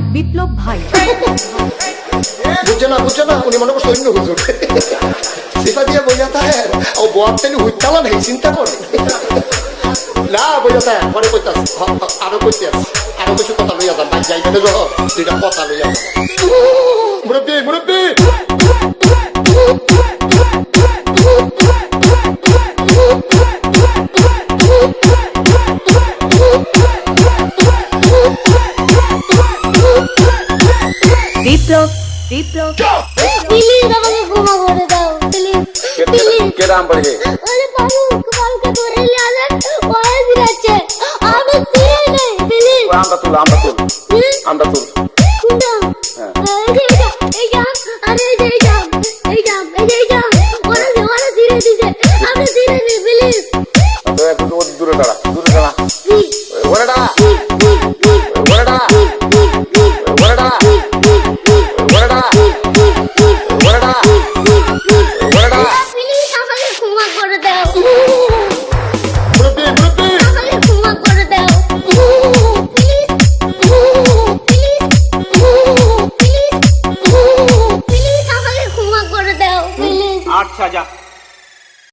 বিপ্লব ভাই বুঝছে না উনি মনে করছে অন্য হুজুর সিফা দিয়ে বইয়া থাকে ও বোয়ার তেলে হুইতালা নেই চিন্তা করে না বইয়া থাকে পরে কইতাছে আরো কইতে আছে আরো কিছু কথা লইয়া যান ভাই যাইতে যখন দুইটা কথা লইয়া যান মুরব্বী বিপ্লব প্লিজ আমাকে ক্ষমা করে দাও প্লিজ কেরাম পড়ে ওরে কালকে ধরে নিয়ে আসেন ওরে দিচ্ছে আমি চিনি নাই প্লিজ আমরা তুল কোনটা এই জাম আরে এই জাম ওরে ধীরে দিছে আমি চিনি নাই প্লিজ দূরে দাঁড়া ওরে দাঁড়া আচ্ছা যা।